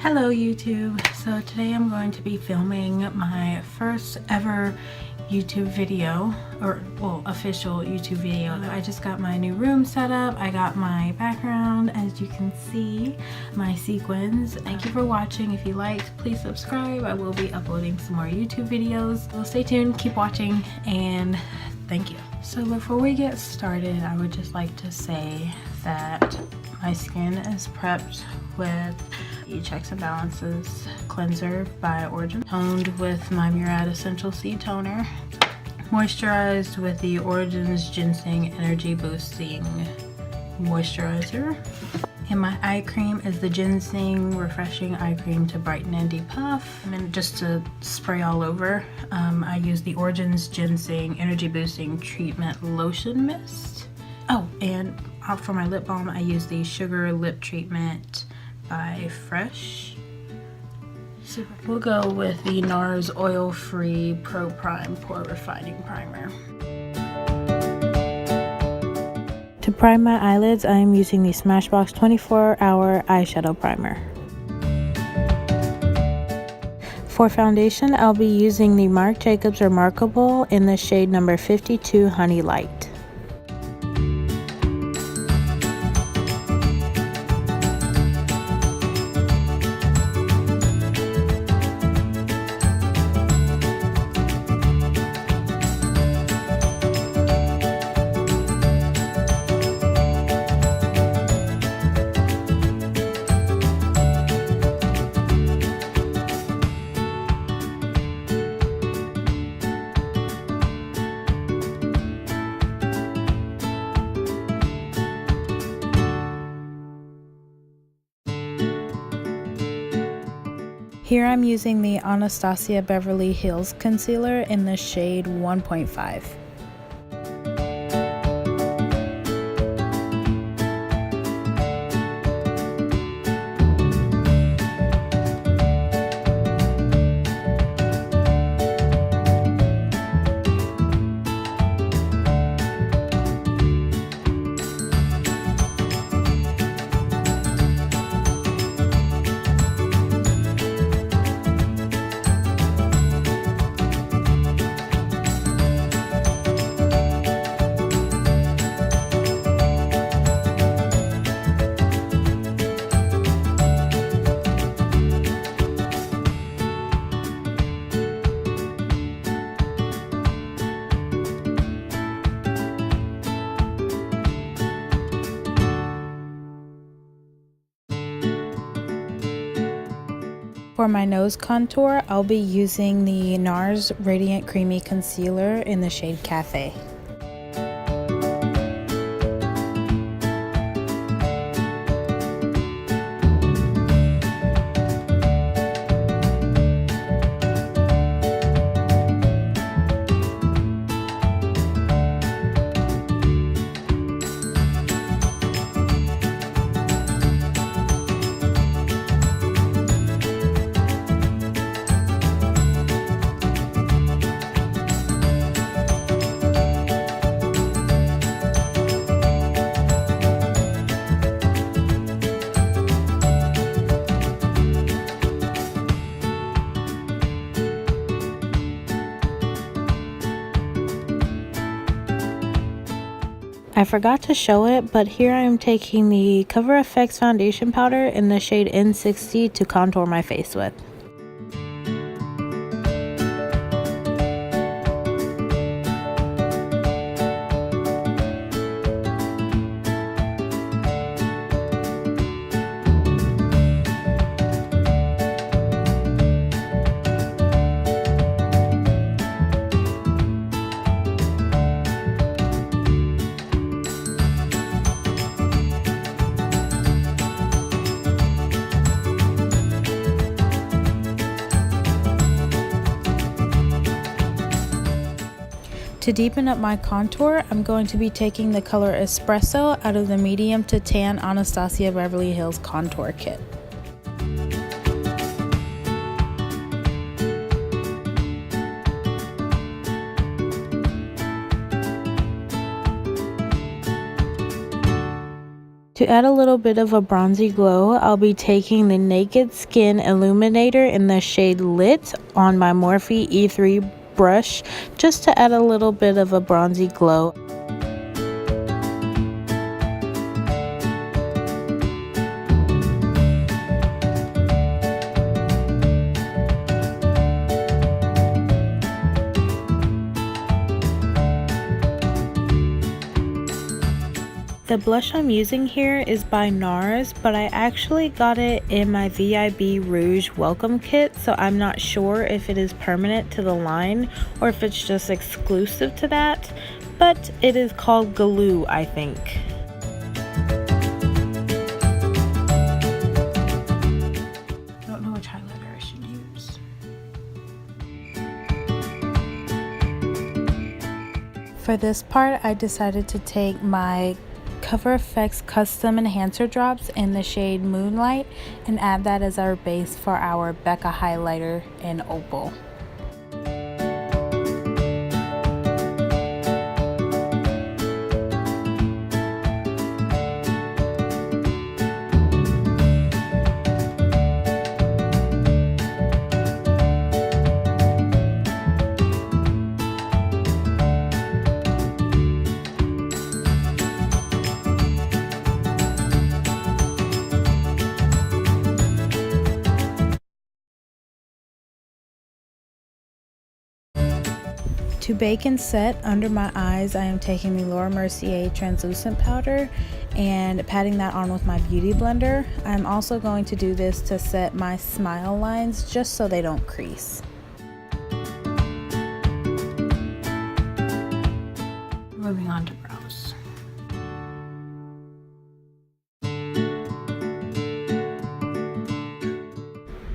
Hello YouTube. So today I'm going to be filming my first ever YouTube video, or well, official YouTube video. I just got my new room set up. I got my background, as you can see, my sequins. Thank you for watching. If you liked, please subscribe. I will be uploading some more YouTube videos. So stay tuned, keep watching, and thank you. So before we get started, I would just like to say that my skin is prepped with the Checks and Balances cleanser by Origin, toned with my Murad Essential C toner, moisturized with the Origin's Ginseng Energy Boosting Moisturizer, and my eye cream is the Ginseng Refreshing Eye Cream to brighten and depuff. And just to spray all over, I use the Origin's Ginseng Energy Boosting Treatment Lotion Mist. Oh, and for my lip balm, I use the Sugar Lip Treatment by Fresh. We'll go with the NARS Oil-Free Pro Prime Pore Refining Primer. To prime my eyelids, I am using the Smashbox 24-Hour Eyeshadow Primer. For foundation, I'll be using the Marc Jacobs Remarkable in the shade number 52 Honey Light. Here I'm using the Anastasia Beverly Hills Concealer in the shade 1.5. For my nose contour, I'll be using the NARS Radiant Creamy Concealer in the shade Cafe. I forgot to show it, but here I am taking the Cover FX foundation powder in the shade N60 to contour my face with. To deepen up my contour, I'm going to be taking the color Espresso out of the medium to tan Anastasia Beverly Hills Contour Kit. To add a little bit of a bronzy glow, I'll be taking the Naked Skin Illuminator in the shade Lit on my Morphe E3 brush just to add a little bit of a bronzy glow. The blush I'm using here is by NARS, but I actually got it in my VIB Rouge welcome kit, so I'm not sure if it is permanent to the line or if it's just exclusive to that, but it is called Glue, I think. I don't know which highlighter I should use. For this part, I decided to take my Cover FX Custom Enhancer Drops in the shade Moonlight and add that as our base for our Becca highlighter in Opal. To bake and set under my eyes, I am taking the Laura Mercier translucent powder and patting that on with my beauty blender. I'm also going to do this to set my smile lines just so they don't crease. Moving on to brows.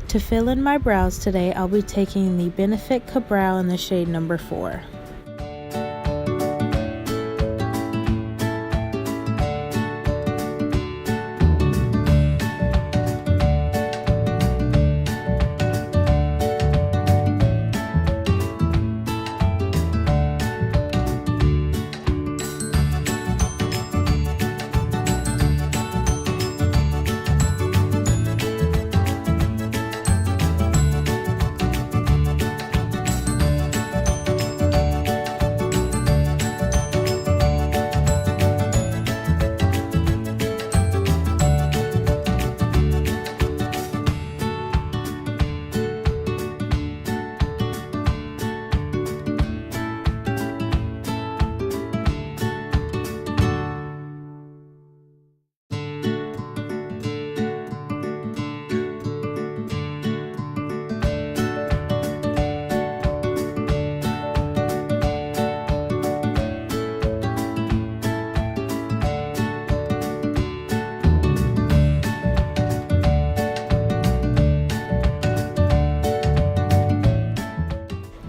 To fill in my brows today, I'll be taking the Benefit Ka-Brow in the shade number 4.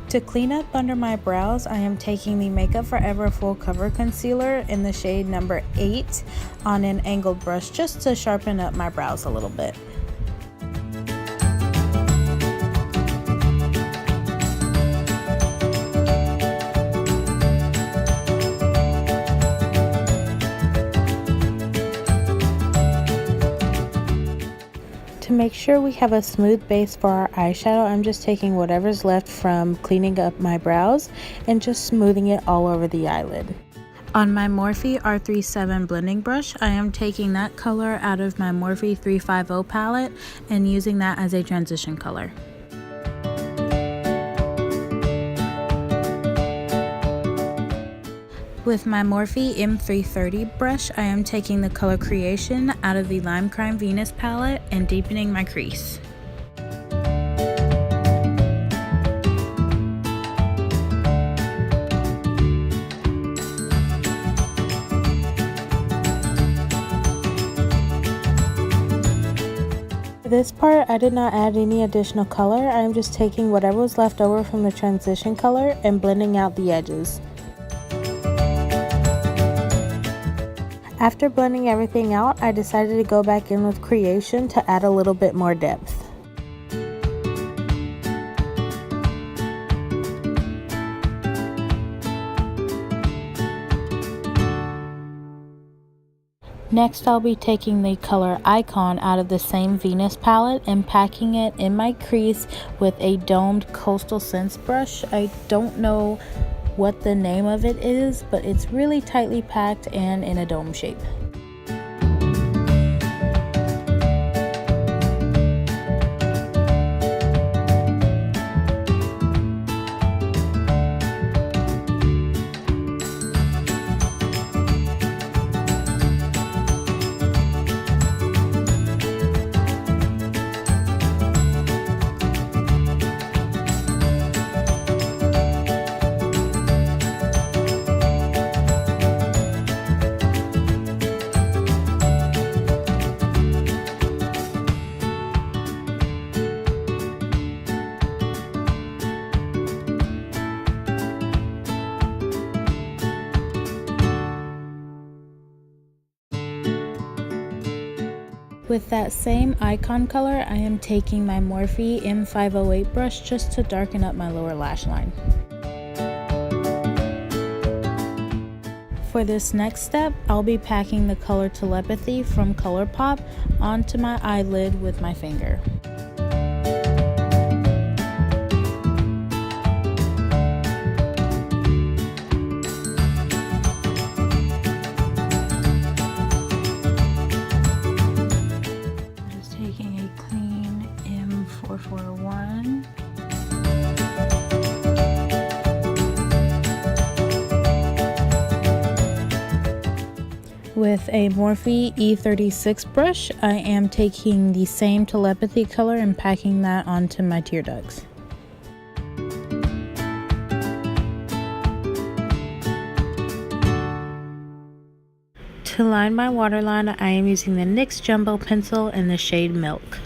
To clean up under my brows, I am taking the Makeup Forever Full Cover Concealer in the shade number 8 on an angled brush just to sharpen up my brows a little bit. To make sure we have a smooth base for our eyeshadow, I'm just taking whatever's left from cleaning up my brows and just smoothing it all over the eyelid. On my Morphe R37 blending brush, I am taking that color out of my Morphe 350 palette and using that as a transition color. With my Morphe M330 brush, I am taking the color Creation out of the Lime Crime Venus palette and deepening my crease. For this part, I did not add any additional color. I am just taking whatever was left over from the transition color and blending out the edges. After blending everything out, I decided to go back in with Creation to add a little bit more depth. Next, I'll be taking the color Icon out of the same Venus palette and packing it in my crease with a domed Coastal Scents brush. I don't know what the name of it is, but it's really tightly packed and in a dome shape. With that same Icon color, I am taking my Morphe M508 brush just to darken up my lower lash line. For this next step, I'll be packing the color Telepathy from ColourPop onto my eyelid with my finger. With a Morphe E36 brush, I am taking the same Telepathy color and packing that onto my tear ducts. To line my waterline, I am using the NYX Jumbo Pencil in the shade Milk.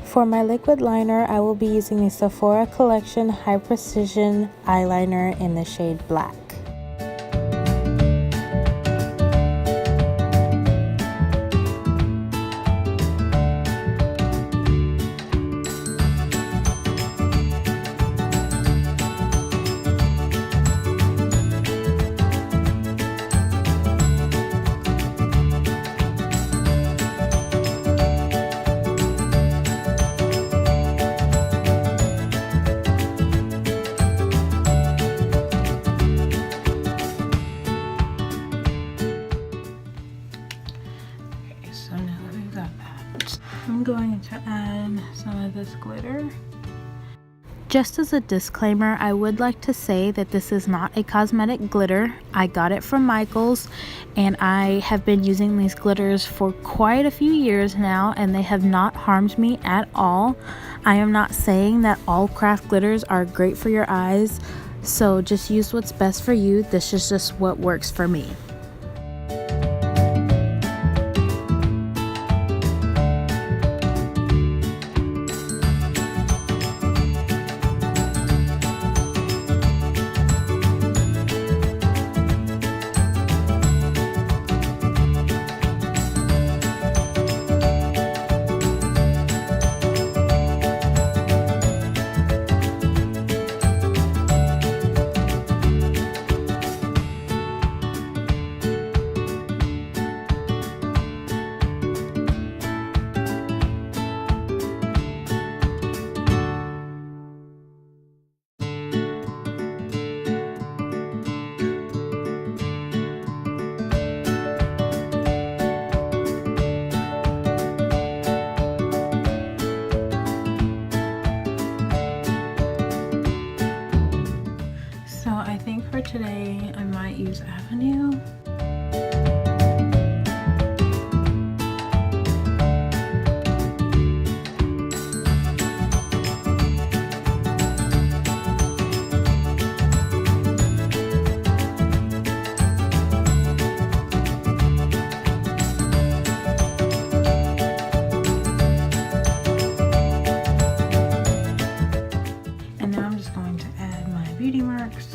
For my liquid liner, I will be using the Sephora Collection High Precision Eyeliner in the shade Black. So now that we've got that, I'm going to add some of this glitter. Just as a disclaimer, I would like to say that this is not a cosmetic glitter. I got it from Michaels and I have been using these glitters for quite a few years now and they have not harmed me at all. I am not saying that all craft glitters are great for your eyes, so just use what's best for you. This is just what works for me. For today, I might use Avenue. And now I'm just going to add my beauty marks.